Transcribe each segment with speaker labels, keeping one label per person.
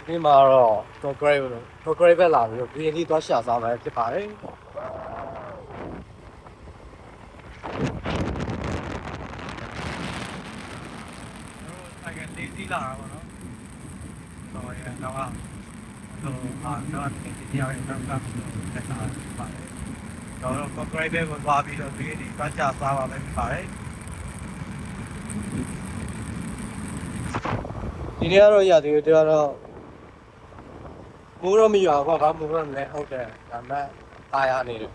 Speaker 1: ဒီမှာတော့ concrete ပဲလာပြီးတော့ green လေးသွားရှာစားမယ်ဖြစ်ပါတယ်ဆိုင်ကလေးစီးလာတာပေါ့နော်။တော့ရတော့တော့ဒီရောက်ရင်တော့တက်လာပါတယ်။တော့ concrete ပဲကိုသွားပြီးတော့ green လေးသွားရှာစားပါမယ်ဖြစ်ပါတယ်။ဒီနေ့ကတော့ရသေးတယ်တော့မိုးတော့မရွာဘူးကွာမိုးတော့လည်းဟုတ်တယ်ဒါပေမဲ့အားရနေတယ်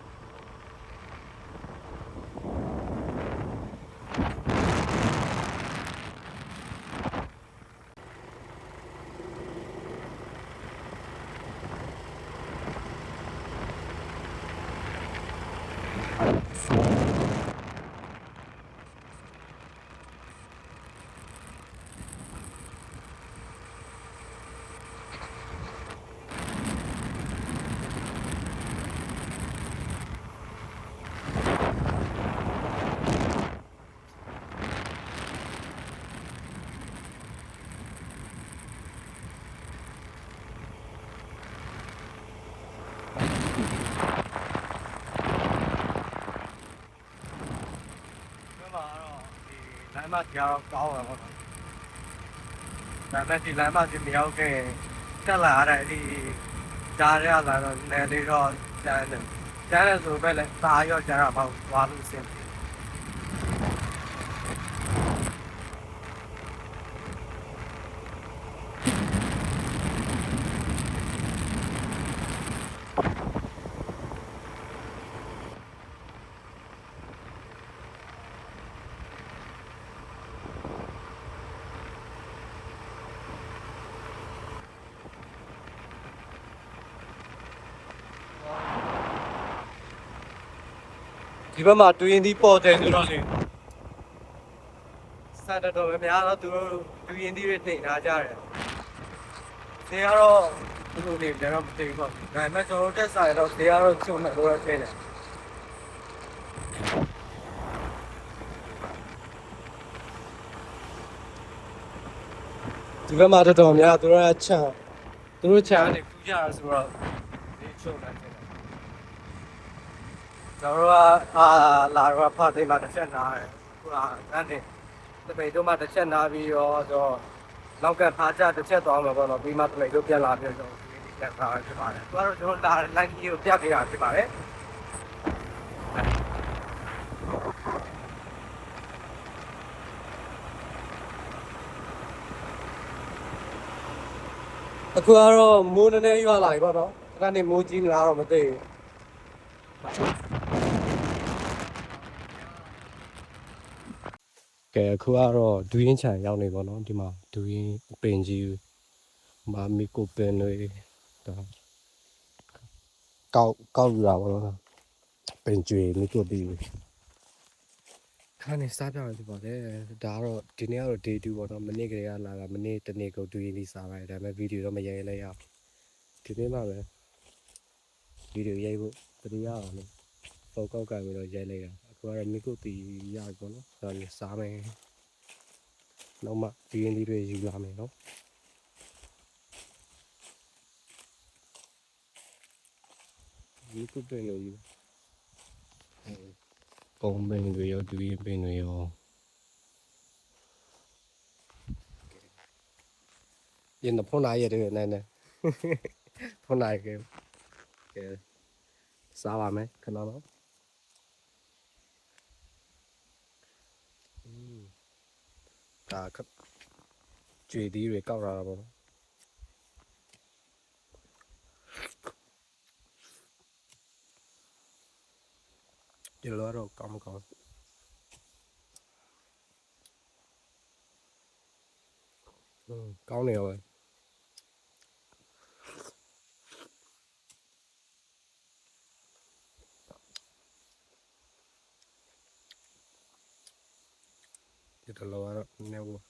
Speaker 1: လမ်းမကြောက်ကောင်းတယ်ပေါ့နော်။ဒါပေမဲ့ဒီလမ်းမကြီးမရောက်ခင်တက်လာရတဲ့ဒီကြားရလာတော့လည်းလေးတော့ကျန်းတယ်။ကျန်းတယ်ဆိုပဲလေသားရောကျန်းတာပေါ့သွားလို့အဆင်ပြေဒီဘက်မှာတွင်းသီးပေါ်တယ်ဆိုတော့လေစက်တော်ပဲများတော့သူတို့တွင်းသီးတွေတင်ထားကြတယ်။ဆေးကတော့သူတို့တွေလည်းတော့မသိဘူးပေါ့။ဒါပေမဲ့ကျွန်တော်တက်ဆိုင်တော့ဆေးကတော့ချုံတယ်လို့ထင်တယ်ဒီဘက်မှာတော်များသူတို့ချမ်းနေပူကြရဆိုတော့ဒီချုံတယ်ကျွန်တော်ကလာတော့ဖတ်သိမ်းမှာတစ်ချက်နားတယ်ဟိုကအဲ့ဒီတပိတ်တို့မှတစ်ချက်နားပြီးတော့လောက်ကဖားကြတစ်ချက်သွားမှာပေါ့နော်ပြီးမှတပိတ်တို့ပြန်လာပြီးတော့ဒီတက်တာဖြစ်ပါတယ်သူကတော့ကျွန်တော်လာလိုက်ကြီးကိုပြခဲ့တာဖြစ်ပါတယ်အခုကတော့မိုးနည်းနည်းရွာလာပြီပေါ့နော်ခဏနေမိုးကြီးလာတော့မသိဘူးကဲအခုကတော့ဒူးရင်ချန်ရောက်နေပေါ့နော်ဒီမှာဒူးရင်ပင်ကြီးမာမီကိုပင်တွေဒါကောက်ယူတာပေါ့နော်ပင်ကျွေမီကိုတီခါနေစားပြတယ်ဒီပေါ့လေဒါကတော့ဒီနေ့ကတော့ day 2ပေါ့နော်မနေ့ကလေးကလာတာမနေ့တနေ့ကိုဒူးရင်လေးစားပါတယ်ဒါပေမဲ့ဗီဒီယိုတော့မရိုက်လိုက်ရဒီနေ့မှပဲဗီဒီယိုရိုက်ဖို့တတိယအောင်လို့ပုံကောက်ကပြီးတော့ရိုက်လိုက်တာအခုကတော့မီကိုတီရပြီပေါ့နော်ဒါနဲ့စားမယ်နောက်မှဒူးရင်လေးတွေယူလာမယ်နော်ဒီကုပင်လို့ယူပုံပင်တွေရောဒူးရင်ပင်တွေရောရင်တော့ဖုန်းလိုက်ရတယ်နဲ့နဲ့ဖုန်းလိုက်ကဲစားပါမယ်ခဏတော့ဒါကျွေသီးတွေကောက်လာတာပေါ့နော်ဒီလိုတော့ကောင်းမကောင်းကောင်းနေရောပဲဒီလိုကတော့နေဘူး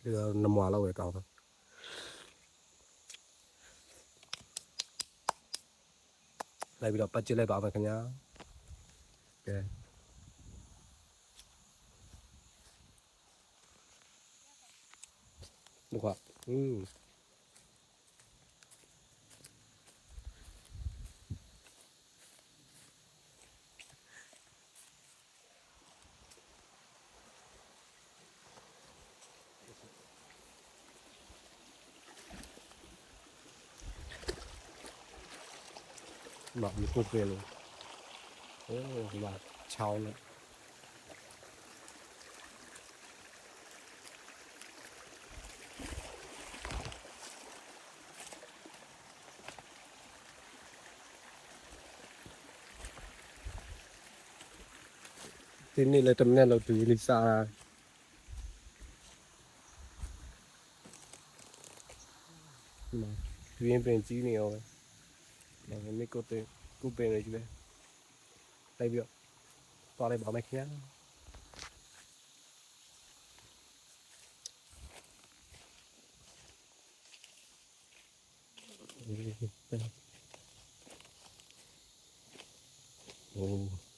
Speaker 1: ဒီတော့နမွာလောက်ပဲကောင်းတယ် လိုက်ပြီးတော့ပတ်ကြည့်လိုက်ပါမယ်ခင်ဗျာကဲဒီကွာမမကိုပြေလို့โอ้ဒီမှာချောင်းနဲ့ဒီနေ့လည်းတမနဲ့လောက်တူလေးစားတာဒီမှာတွင်းပင်ကြီးနေရောပဲဒါနဲ့ကိုတဲ့ကိုပင်လေးကြီးပဲလိုက်ပြီးတော့သွားလိုက်ပါမယ်ခင်ဗျာโอ้